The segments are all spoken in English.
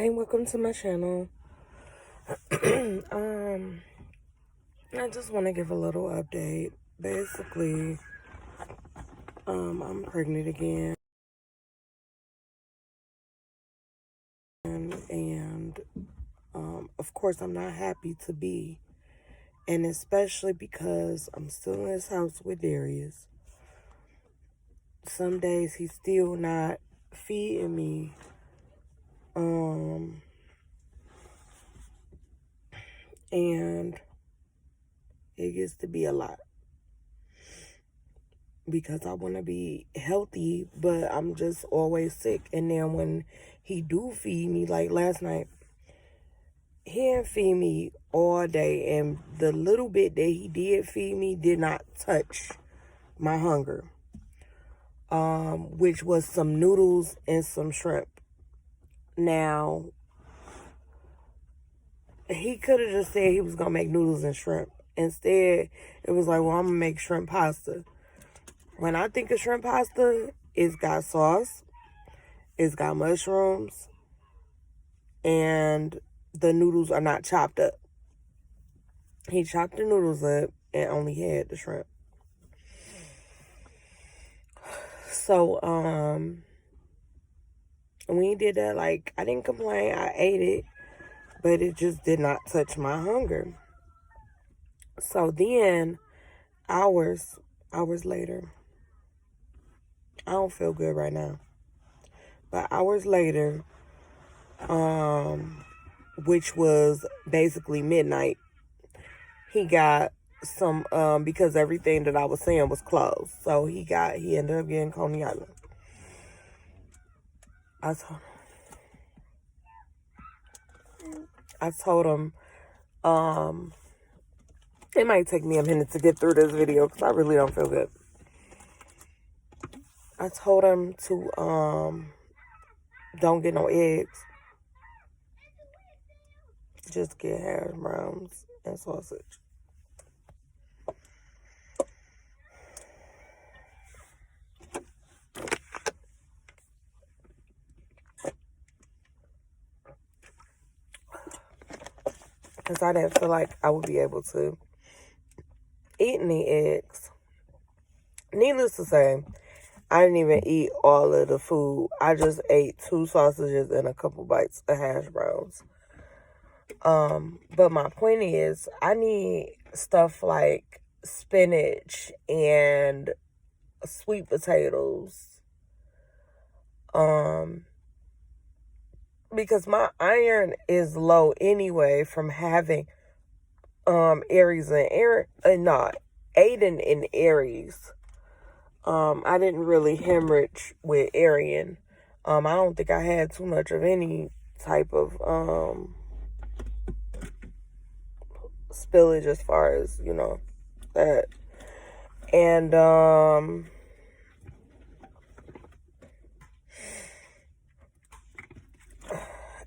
Hi, welcome to my channel. I just want to give a little update. Basically, I'm pregnant again, and of course, I'm not happy to be, and especially because I'm still in this house with Darius. Some days he's still not feeding me. And it gets to be a lot because I want to be healthy, but I'm just always sick. And then when he do feed me, like last night, he didn't feed me all day, and the little bit that he did feed me did not touch my hunger, which was some noodles and some shrimp. Now, he could have just said he was going to make noodles and shrimp. Instead, it was like, well, I'm going to make shrimp pasta. When I think of shrimp pasta, it's got sauce, it's got mushrooms, and the noodles are not chopped up. He chopped the noodles up and only had the shrimp. So, when he did that, like, I didn't complain. I ate it, but it just did not touch my hunger. So then, hours later, I don't feel good right now. But hours later, which was basically midnight, he got some, because everything that I was saying was closed. So he ended up getting Coney Island. I told him, it might take me a minute to get through this video because I really don't feel good. I told him to, don't get no eggs. Just get hash browns and sausage. Because I didn't feel like I would be able to eat any eggs. Needless to say, I didn't even eat all of the food. I just ate 2 sausages and a couple bites of hash browns. But my point is, I need stuff like spinach and sweet potatoes. Because my iron is low anyway from having Aries and Aiden and Aries. I didn't really hemorrhage with Arian. I don't think I had too much of any type of spillage as far as, that.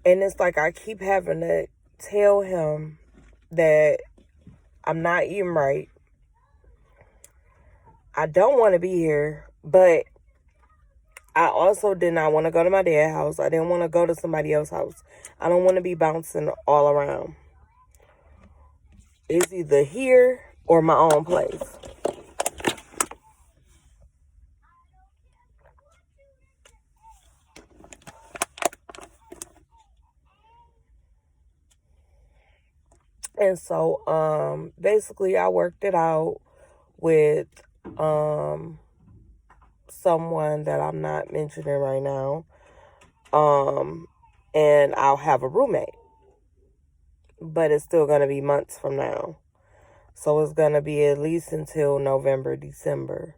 And it's like I keep having to tell him that I'm not eating right. I don't want to be here, but I also did not want to go to my dad's house. I didn't want to go to somebody else's house. I don't want to be bouncing all around. It's either here or my own place. And so, basically I worked it out with, someone that I'm not mentioning right now. And I'll have a roommate. But it's still going to be months from now. So it's going to be at least until November, December.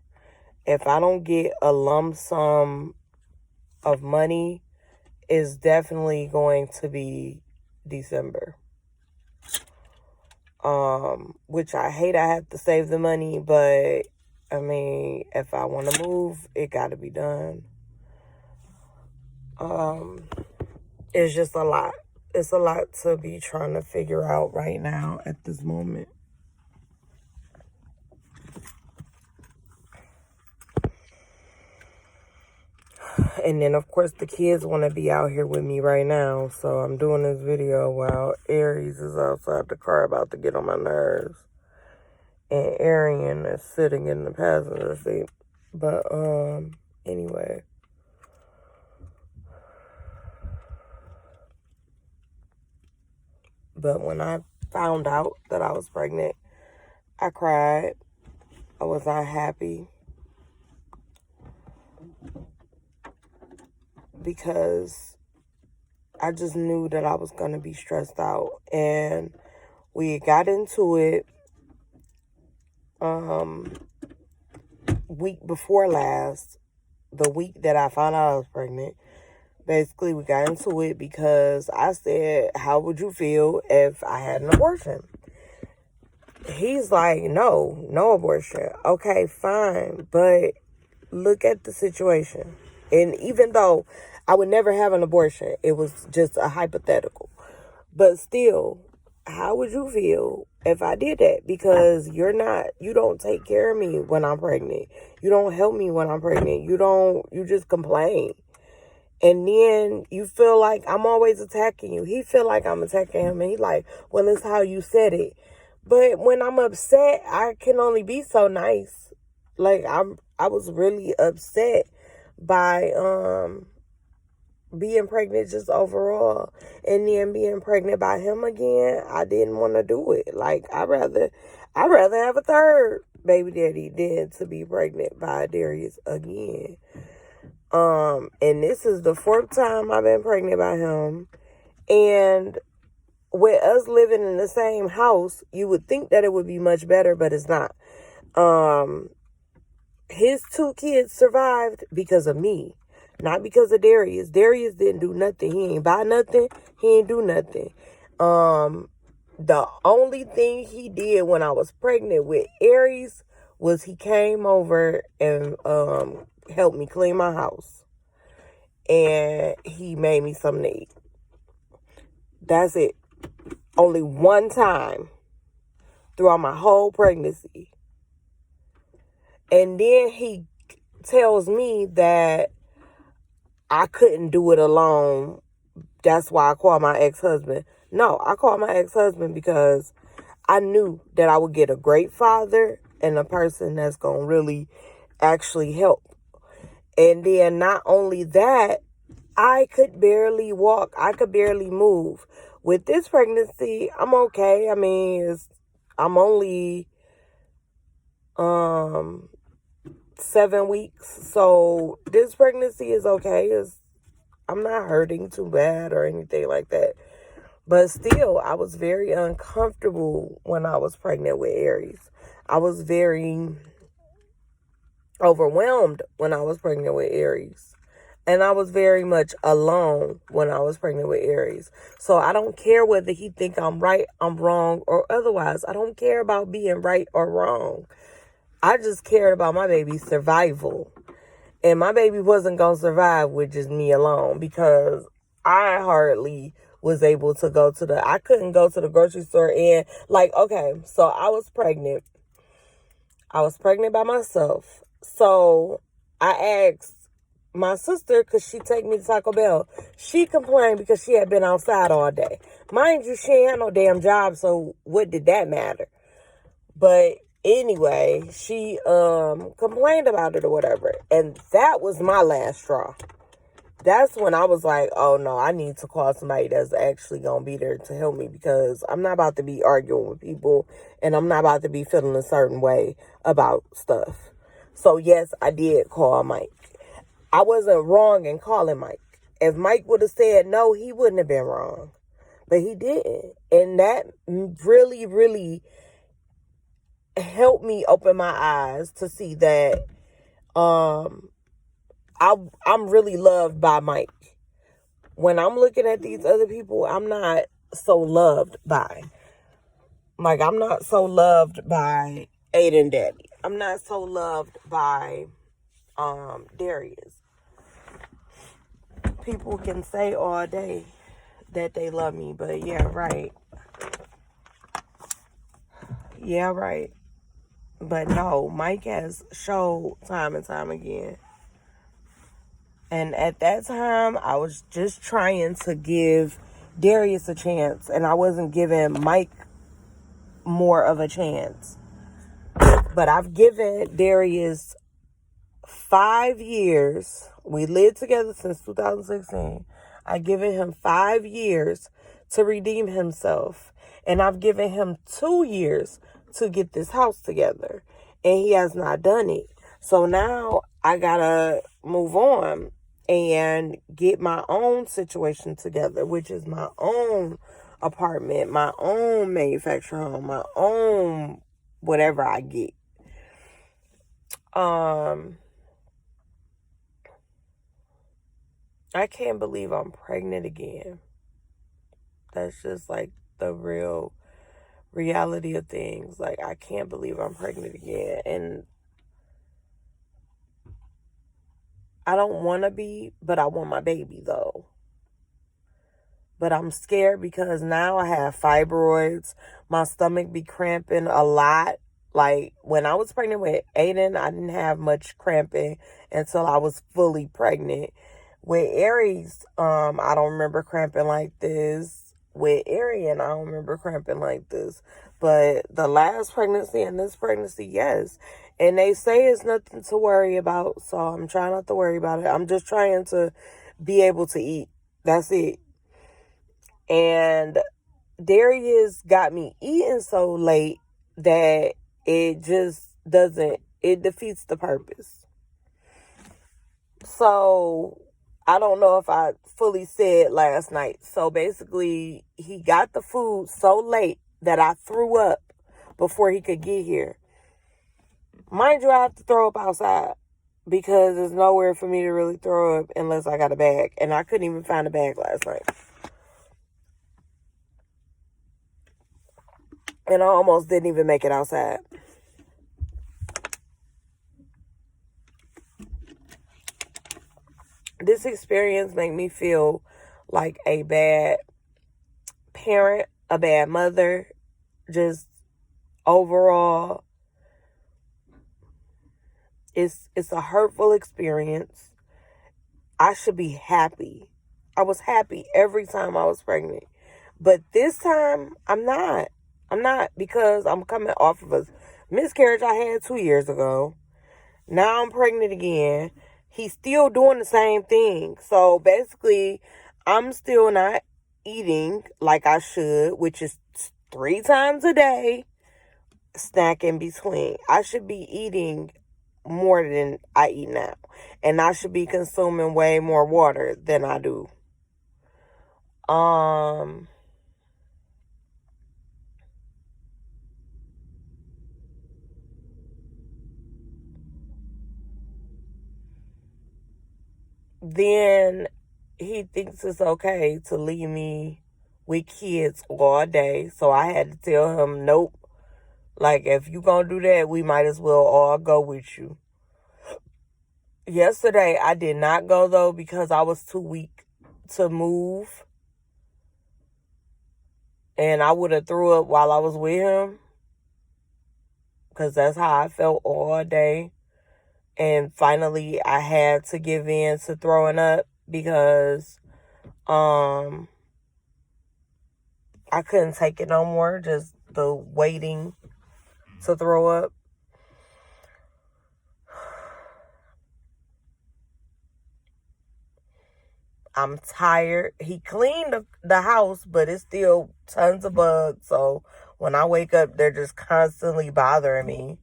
If I don't get a lump sum of money, it's definitely going to be December. Which I hate I have to save the money, but I mean, if I want to move, it got to be done. It's just a lot. It's a lot to be trying to figure out right now at this moment. And then, of course, the kids want to be out here with me right now. So I'm doing this video while Aries is outside the car about to get on my nerves. And Arian is sitting in the passenger seat. But, anyway. But when I found out that I was pregnant, I cried. I was not happy. Because I just knew that I was going to be stressed out. And we got into it week before last, the week that I found out I was pregnant. Basically, we got into it because I said, how would you feel if I had an abortion? He's like, no abortion. Okay, fine. But look at the situation. And even though I would never have an abortion, it was just a hypothetical. But still, how would you feel if I did that? Because you don't take care of me when I'm pregnant. You don't help me when I'm pregnant. You just complain. And then you feel like I'm always attacking you. He feel like I'm attacking him. And he like, well, it's how you said it. But when I'm upset, I can only be so nice. Like, I was really upset by being pregnant just overall. And then being pregnant by him again, I didn't want to do it. Like, I'd rather have a third baby daddy than to be pregnant by Darius again. And this is the 4th time I've been pregnant by him. And with us living in the same house, you would think that it would be much better, but it's not. His 2 kids survived because of me, not because of Darius. Darius didn't do nothing. He ain't buy nothing. He ain't do nothing. The only thing he did when I was pregnant with Aries was he came over and helped me clean my house. And he made me something to eat. That's it. Only one time throughout my whole pregnancy. And then he tells me that I couldn't do it alone. That's why I called my ex-husband. No, I called my ex-husband because I knew that I would get a great father and a person that's going to really actually help. And then not only that, I could barely walk. I could barely move. With this pregnancy, I'm okay. I mean, I'm only 7 weeks. So this pregnancy is okay. I'm not hurting too bad or anything like that. But still, I was very uncomfortable when I was pregnant with Aries. I was very overwhelmed when I was pregnant with Aries. And I was very much alone when I was pregnant with Aries. So I don't care whether he think I'm right, I'm wrong, or otherwise. I don't care about being right or wrong. I just cared about my baby's survival. And my baby wasn't going to survive with just me alone because I hardly was able to I couldn't go to the grocery store and okay, so I was pregnant. I was pregnant by myself. So I asked my sister, because she take me to Taco Bell. She complained because she had been outside all day. Mind you, she ain't had no damn job, so what did that matter? But anyway, she complained about it or whatever. And that was my last straw. That's when I was like, oh no, I need to call somebody that's actually going to be there to help me, because I'm not about to be arguing with people and I'm not about to be feeling a certain way about stuff. So yes, I did call Mike. I wasn't wrong in calling Mike. If Mike would have said no, he wouldn't have been wrong. But he didn't. And that really, really helped me open my eyes to see that I'm really loved by Mike. When I'm looking at these other people, I'm not so loved by. Like, I'm not so loved by Aiden Daddy. I'm not so loved by Darius. People can say all day that they love me, but yeah, right. Yeah, right. But no, Mike has showed time and time again And at that time, I was just trying to give Darius a chance, and I wasn't giving Mike more of a chance. But I've given Darius 5 years. We lived together since 2016. I've given him 5 years to redeem himself. And I've given him 2 years to get this house together. And he has not done it. So now I gotta move on and get my own situation together, which is my own apartment, my own manufactured home, my own whatever I get. I can't believe I'm pregnant again. That's just like the real reality of things. Like, I can't believe I'm pregnant again. And I don't want to be, but I want my baby though. But I'm scared because now I have fibroids. My stomach be cramping a lot. Like, when I was pregnant with Aiden, I didn't have much cramping until I was fully pregnant. With Aries, I don't remember cramping like this. With Arian, I don't remember cramping like this. But the last pregnancy and this pregnancy, yes. And they say it's nothing to worry about, so I'm trying not to worry about it. I'm just trying to be able to eat. That's it. And Darius got me eating so late that it just doesn't, it defeats the purpose. So I don't know if I fully said last night. So basically, he got the food so late that I threw up before he could get here. Mind you, I have to throw up outside because there's nowhere for me to really throw up unless I got a bag. And I couldn't even find a bag last night. And I almost didn't even make it outside. This experience made me feel like a bad parent, a bad mother, just overall. It's a hurtful experience. I should be happy. I was happy every time I was pregnant. But this time, I'm not. I'm not, because I'm coming off of a miscarriage I had 2 years ago. Now I'm pregnant again. He's still doing the same thing. So basically, I'm still not eating like I should, which is 3 times a day, snack in between. I should be eating more than I eat now. And I should be consuming way more water than I do. Then he thinks it's okay to leave me with kids all day. So I had to tell him, nope. Like, if you gonna do that, we might as well all go with you. Yesterday, I did not go, though, because I was too weak to move. And I would have threw up while I was with him, because that's how I felt all day. And finally, I had to give in to throwing up because I couldn't take it no more, just the waiting to throw up. I'm tired. He cleaned the house, but it's still tons of bugs. So when I wake up, they're just constantly bothering me.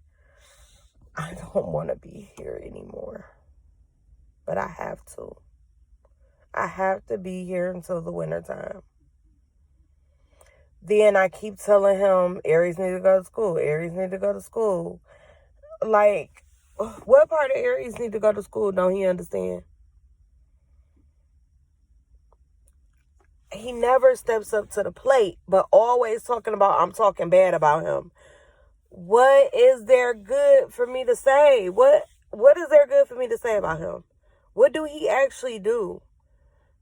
I don't want to be here anymore. But I have to. I have to be here until the wintertime. Then I keep telling him, Aries need to go to school. Aries need to go to school. Like, what part of Aries need to go to school don't he understand? He never steps up to the plate, but always talking about, I'm talking bad about him. What is there good for me to say? What is there good for me to say about him? What do he actually do?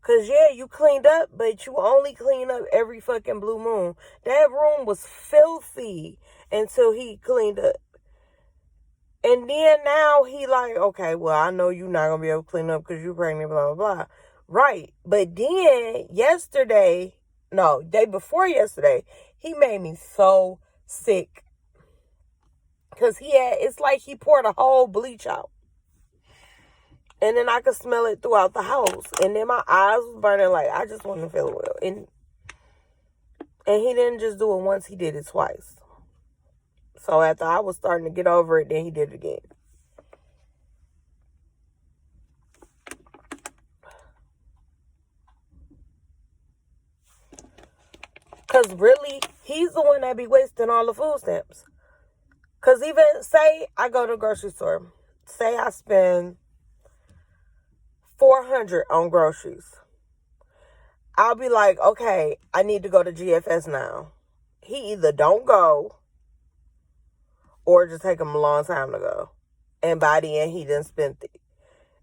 Because, yeah, you cleaned up, but you only clean up every fucking blue moon. That room was filthy until he cleaned up. And then now he like, okay, well, I know you're not going to be able to clean up because you're pregnant, blah, blah, blah. Right. But then day before yesterday, he made me so sick. Because it's like he poured a whole bleach out. And then I could smell it throughout the house. And then my eyes was burning like I just wasn't feeling well. And he didn't just do it once, he did it twice. So after I was starting to get over it, then he did it again. Because really, he's the one that be wasting all the food stamps. Because even, say I go to the grocery store. Say I spend $400 on groceries. I'll be like, okay, I need to go to GFS now. He either don't go or just take him a long time to go. And by the end, he done spent it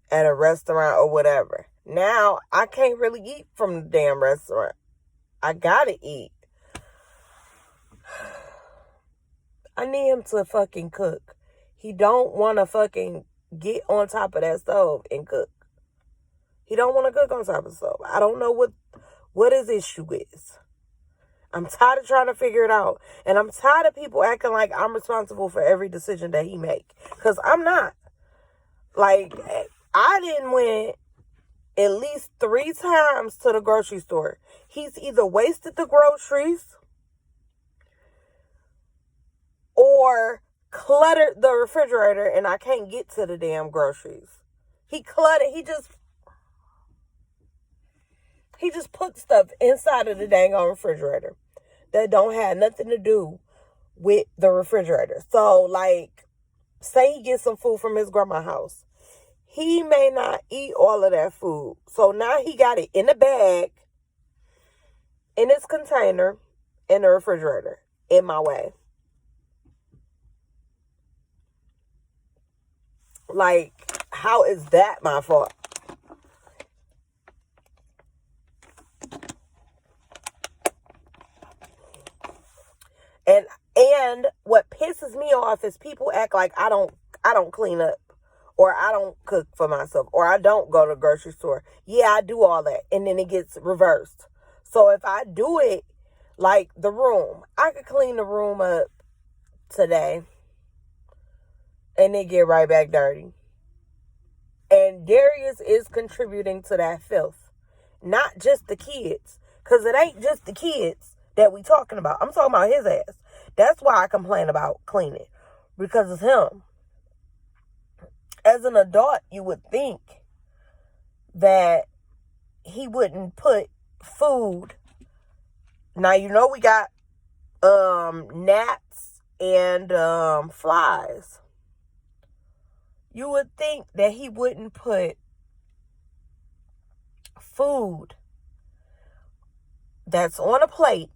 at a restaurant or whatever. Now, I can't really eat from the damn restaurant. I gotta eat. I need him to fucking cook. He don't want to fucking get on top of that stove and cook. He don't want to cook on top of the stove. I don't know what his issue is. I'm tired of trying to figure it out. And I'm tired of people acting like I'm responsible for every decision that he make. Because I'm not. Like, I didn't went at least 3 times to the grocery store. He's either wasted the groceries or cluttered the refrigerator and I can't get to the damn groceries. He cluttered. He just put stuff inside of the dang on refrigerator that don't have nothing to do with the refrigerator. So, like, say he gets some food from his grandma's house. He may not eat all of that food. So now he got it in a bag, in its container, in the refrigerator, in my way. Like, how is that my fault? And what pisses me off is people act like I don't clean up, or I don't cook for myself, or I don't go to the grocery store. Yeah, I do all that, and then it gets reversed. So if I do it, like the room, I could clean the room up today, and then get right back dirty. And Darius is contributing to that filth, not just the kids, because it ain't just the kids that we talking about. I'm talking about his ass. That's why I complain about cleaning, because it's him. As an adult, you would think that he wouldn't put food. Now, you know we got gnats and flies. You would think that he wouldn't put food that's on a plate.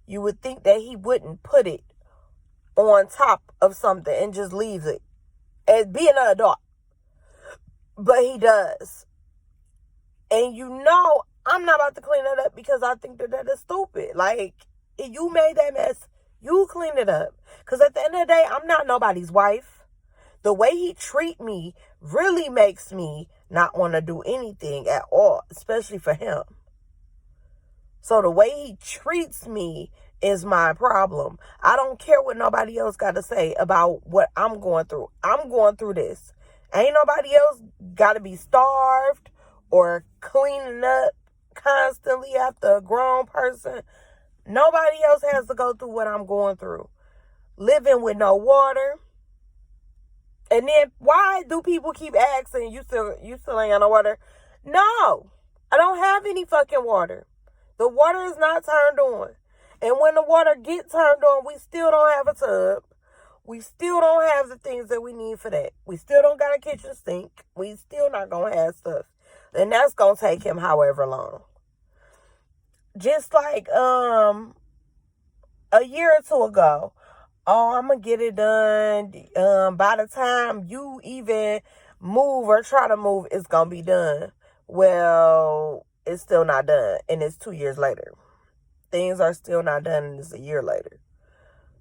You would think that he wouldn't put it on top of something and just leaves it as being an adult. But he does. And you know, I'm not about to clean that up because I think that is stupid. Like, if you made that mess, you clean it up. Because at the end of the day, I'm not nobody's wife. The way he treat me really makes me not want to do anything at all, especially for him. So the way he treats me is my problem. I don't care what nobody else got to say about what I'm going through. I'm going through this. Ain't nobody else got to be starved or cleaning up constantly after a grown person. Nobody else has to go through what I'm going through. Living with no water. And then why do people keep asking, you still ain't got no water? No, I don't have any fucking water. The water is not turned on. And when the water gets turned on, we still don't have a tub. We still don't have the things that we need for that. We still don't got a kitchen sink. We still not going to have stuff. And that's going to take him however long. Just like a year or two ago, oh, I'm going to get it done. By the time you even move or try to move, it's going to be done. Well, it's still not done. And it's 2 years later. Things are still not done and it's a year later.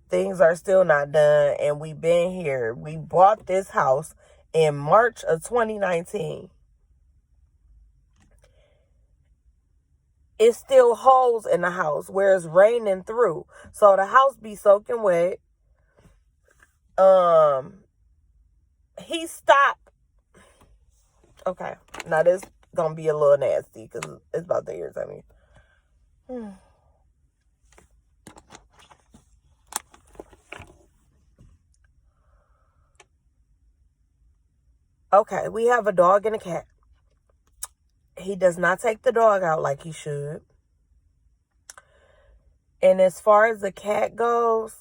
things are still not done, and we've been here. We bought this house in March of 2019. It's still holes in the house where it's raining through. So the house be soaking wet. He stopped. Okay. Now this gonna be a little nasty because it's about to irritate me. Okay, we have a dog and a cat. He does not take the dog out like he should. And as far as the cat goes,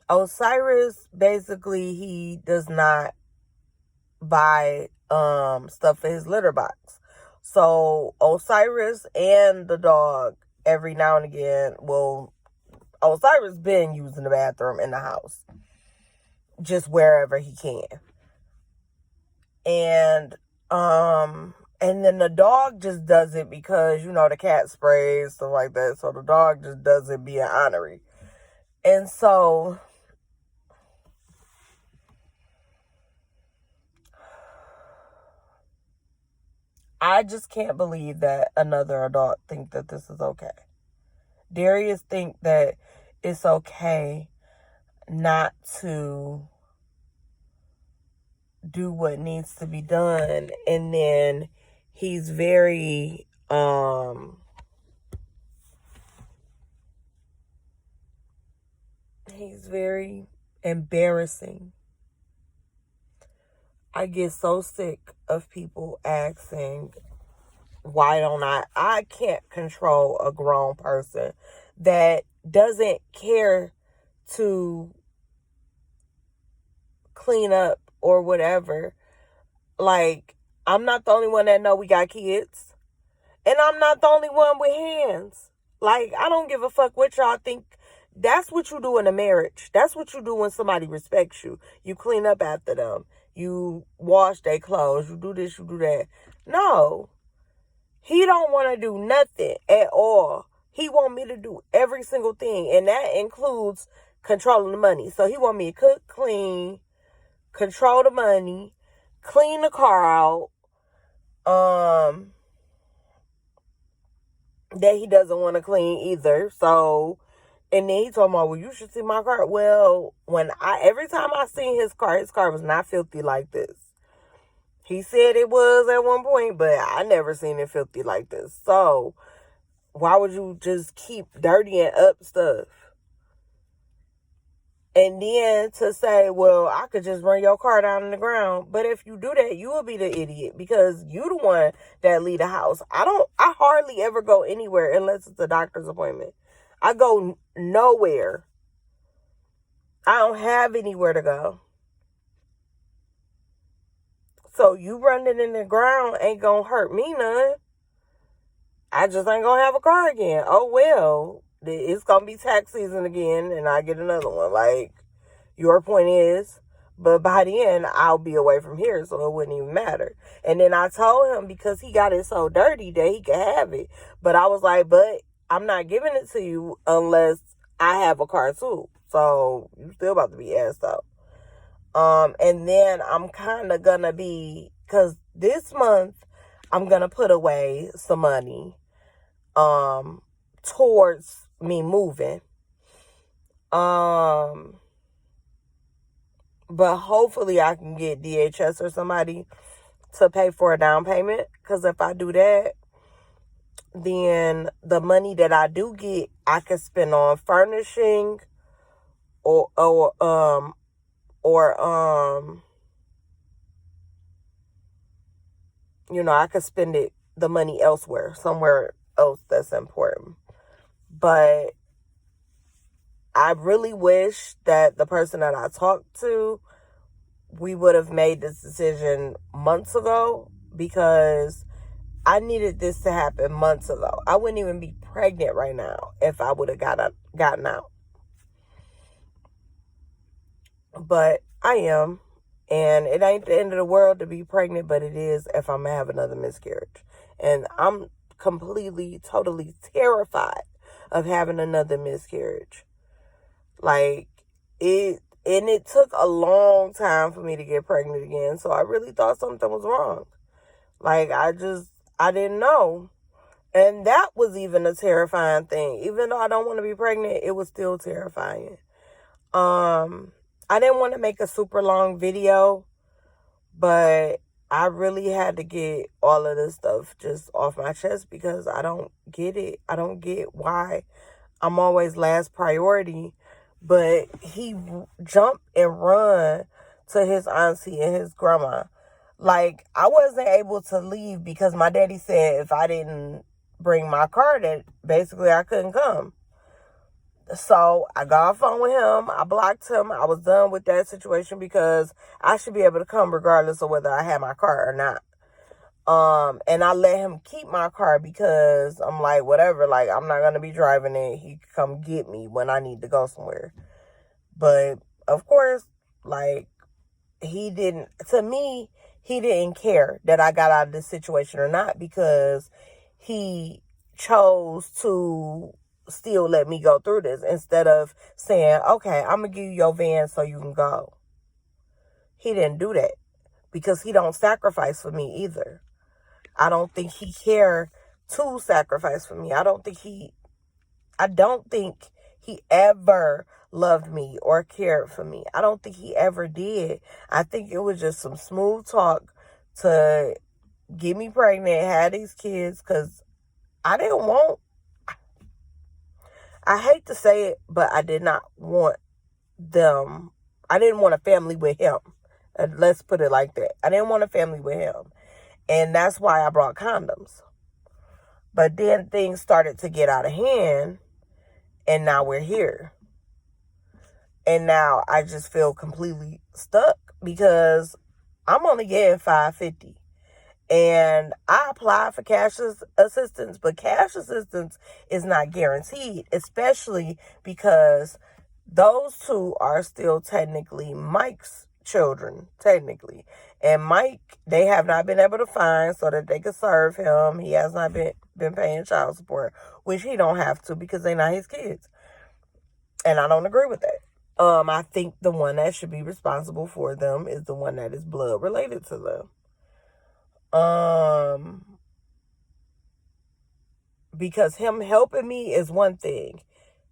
Osiris, basically, he does not buy stuff for his litter box. So Osiris and the dog every now and again Osiris been using the bathroom in the house, just wherever he can. And then the dog just does it because, the cat sprays, stuff like that. So the dog just does it being honorary. And so I just can't believe that another adult think that this is okay. Darius think that it's okay not to do what needs to be done. And then he's very embarrassing. I get so sick of people asking, why don't I can't control a grown person that doesn't care to clean up or whatever. Like, I'm not the only one that know we got kids. And I'm not the only one with hands. Like, I don't give a fuck what y'all think. That's what you do in a marriage. That's what you do when somebody respects you. You clean up after them. You wash their clothes. You do this, you do that. No. He don't want to do nothing at all. He want me to do every single thing. And that includes controlling the money. So he want me to cook, clean, control the money, clean the car out. That he doesn't want to clean either. So, and then he told me, well, you should see my car. Well, every time I seen his car was not filthy like this. He said it was at one point, but I never seen it filthy like this. So, why would you just keep dirtying up stuff? And then to say, well, I could just run your car down on the ground. But if you do that, you will be the idiot because you the one that leave the house. I hardly ever go anywhere unless it's a doctor's appointment. I go nowhere. I don't have anywhere to go. So you running in the ground ain't gonna hurt me none. I just ain't gonna have a car again. Oh, well, it's gonna be tax season again and I get another one. Like, your point is, but by the end, I'll be away from here, so it wouldn't even matter. And then I told him because he got it so dirty that he could have it. But I was like, but I'm not giving it to you unless I have a car too. So you still about to be asked out. And then I'm kind of gonna be, because this month I'm gonna put away some money towards me moving. But hopefully I can get DHS or somebody to pay for a down payment, because if I do that, then the money that I do get, I can spend on furnishing or I could spend the money elsewhere, somewhere else that's important. But I really wish that the person that I talked to, we would have made this decision months ago, because I needed this to happen months ago. I wouldn't even be pregnant right now if I would have gotten out. But I am. And it ain't the end of the world to be pregnant, but it is if I'm going to have another miscarriage. And I'm completely, totally terrified of having another miscarriage. Like, it took a long time for me to get pregnant again. So I really thought something was wrong. Like, I didn't know. And that was even a terrifying thing. Even though I don't want to be pregnant, it was still terrifying. I didn't want to make a super long video, but I really had to get all of this stuff just off my chest because I don't get it. I don't get why I'm always last priority. But he jumped and run to his auntie and his grandma. Like, I wasn't able to leave because my daddy said if I didn't bring my car, that basically I couldn't come. So I got off the phone with him. I blocked him. I was done with that situation because I should be able to come regardless of whether I had my car or not. And I let him keep my car because I'm like, whatever, like, I'm not going to be driving it. He can come get me when I need to go somewhere. But, of course, like, he didn't care that I got out of this situation or not because he chose to still let me go through this instead of saying, okay, I'm going to give you your van so you can go. He didn't do that because he don't sacrifice for me either. I don't think he cared to sacrifice for me. I don't think he ever loved me or cared for me. I don't think he ever did. I think it was just some smooth talk to get me pregnant, have these kids, because I hate to say it, but I did not want them. I didn't want a family with him. Let's put it like that. I didn't want a family with him. And that's why I brought condoms. But then things started to get out of hand. And now we're here. And now I just feel completely stuck because I'm only getting $550. And I applied for cash assistance, but cash assistance is not guaranteed, especially because those two are still technically Mike's children, technically. And Mike, they have not been able to find so that they could serve him. He has not been paying child support, which he don't have to because they're not his kids. And I don't agree with that. I think the one that should be responsible for them is the one that is blood related to them. Because him helping me is one thing.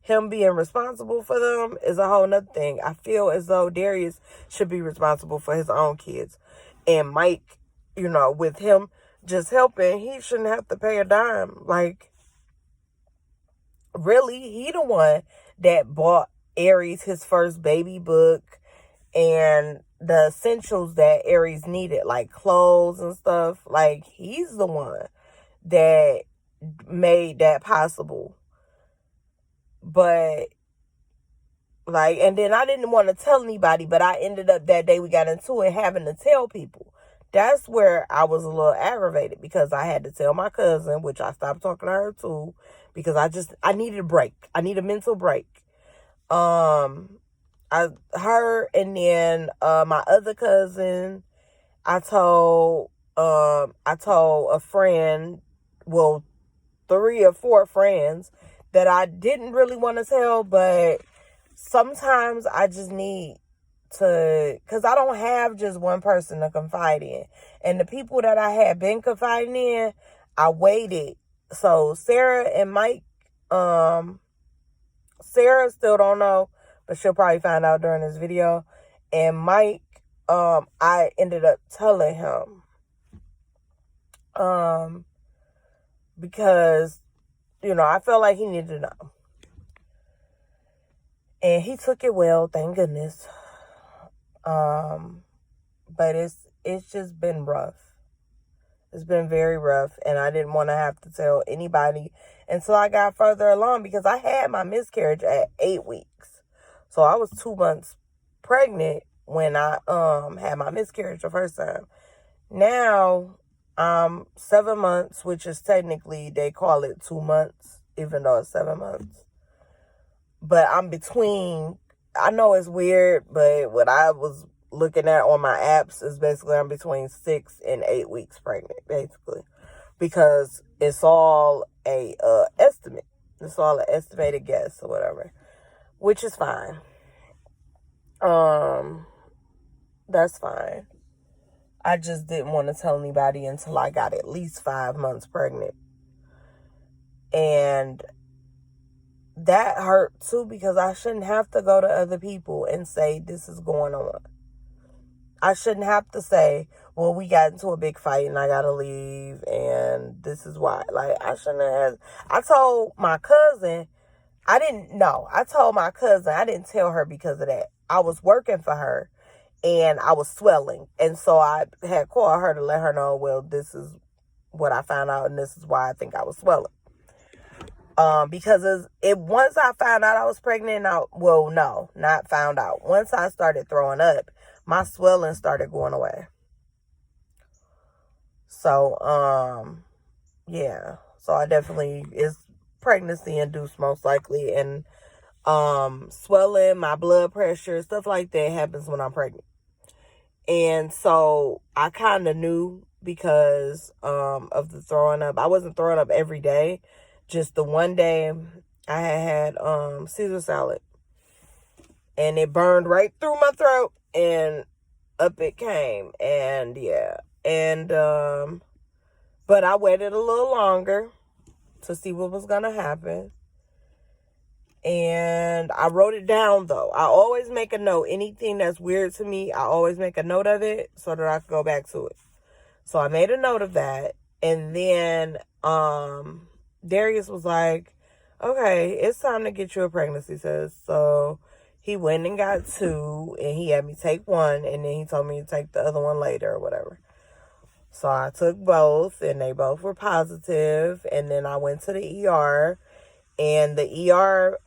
Him being responsible for them is a whole nother thing. I feel as though Darius should be responsible for his own kids. And Mike, with him just helping, he shouldn't have to pay a dime. Like, really, he the one that bought Aries his first baby book and the essentials that Aries needed, like clothes and stuff. Like, he's the one that made that possible. But, like, and then I didn't want to tell anybody, but I ended up that day we got into it having to tell people. That's where I was a little aggravated because I had to tell my cousin, which I stopped talking to her too, because I needed a break. I need a mental break. Her and then my other cousin, I told a friend, well, 3 or 4 friends that I didn't really want to tell, but sometimes I just need to, because I don't have just one person to confide in. And the people that I had been confiding in, I waited. So Sarah and Mike, Sarah still don't know, but she'll probably find out during this video. And Mike, I ended up telling him. Because, I felt like he needed to know. And he took it well, thank goodness. But it's just been rough. It's been very rough, and I didn't want to have to tell anybody until I got further along because I had my miscarriage at 8 weeks. So I was 2 months pregnant when I had my miscarriage the first time. Now, 7 months, which is technically, they call it 2 months, even though it's 7 months. But I'm between, I know it's weird, but when I was looking at on my apps is basically I'm between 6 and 8 weeks pregnant, basically, because it's all a estimate. It's all an estimated guess or whatever, which is fine. That's fine. I just didn't want to tell anybody until I got at least 5 months pregnant. And that hurt too, because I shouldn't have to go to other people and say this is going on. I shouldn't have to say, well, we got into a big fight and I gotta leave and this is why. Like, I shouldn't have. I told my cousin, I didn't tell her because of that. I was working for her and I was swelling. And so I had called her to let her know, well, this is what I found out and this is why I think I was swelling. Because once I found out I was pregnant, not found out. Once I started throwing up, my swelling started going away. So, yeah. So I definitely is pregnancy induced most likely, and swelling, my blood pressure, stuff like that happens when I'm pregnant. And so I kind of knew because of the throwing up. I wasn't throwing up every day. Just the one day I had Caesar salad. And it burned right through my throat. And up it came. And yeah. And, but I waited a little longer to see what was going to happen. And I wrote it down, though. I always make a note. Anything that's weird to me, I always make a note of it so that I can go back to it. So I made a note of that. And then Darius was like, okay, it's time to get you a pregnancy test. So he went and got 2, and he had me take 1, and then he told me to take the other one later or whatever. So I took both, and they both were positive. And then I went to the ER. And the ER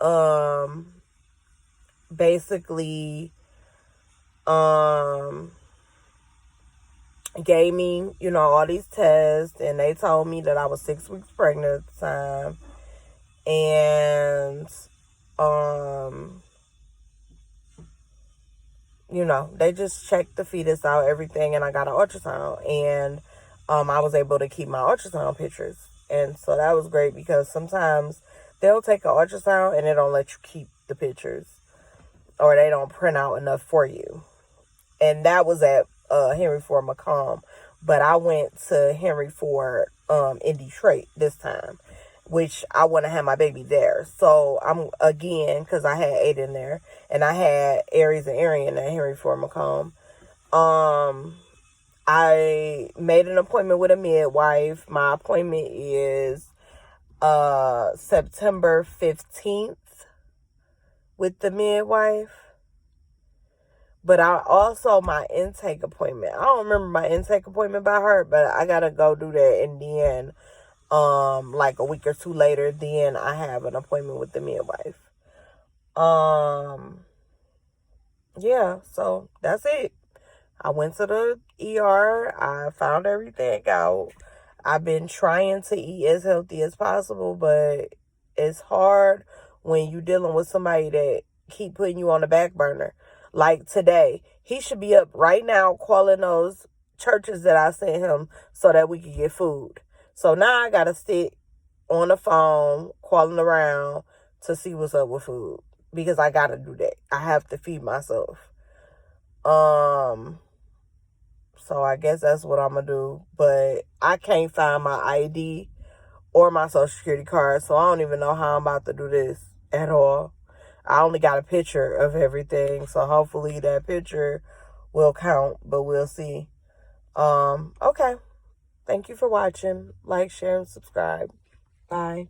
basically gave me, all these tests, and they told me that I was 6 weeks pregnant at the time. And they just checked the fetus out, everything, and I got an ultrasound, and I was able to keep my ultrasound pictures. And so that was great, because sometimes they'll take an ultrasound and they don't let you keep the pictures, or they don't print out enough for you. And that was at Henry Ford Macomb, but I went to Henry Ford in Detroit this time, which I want to have my baby there. So I'm, again, because I had Aiden there, and I had Aries and Arian at Henry Ford Macomb. I made an appointment with a midwife. My appointment is September 15th with the midwife. But my intake appointment, I don't remember my intake appointment by her, but I gotta go do that. And then like a week or 2 later, then I have an appointment with the midwife. Yeah, so that's it. I went to the ER. I found everything out. I've been trying to eat as healthy as possible, but it's hard when you're dealing with somebody that keep putting you on the back burner. Like today, he should be up right now calling those churches that I sent him so that we could get food. So now I got to sit on the phone calling around to see what's up with food, because I got to do that. I have to feed myself. So I guess that's what I'm going to do. But I can't find my ID or my social security card, so I don't even know how I'm about to do this at all. I only got a picture of everything, so hopefully that picture will count, but we'll see. Okay. Thank you for watching. Like, share, and subscribe. Bye.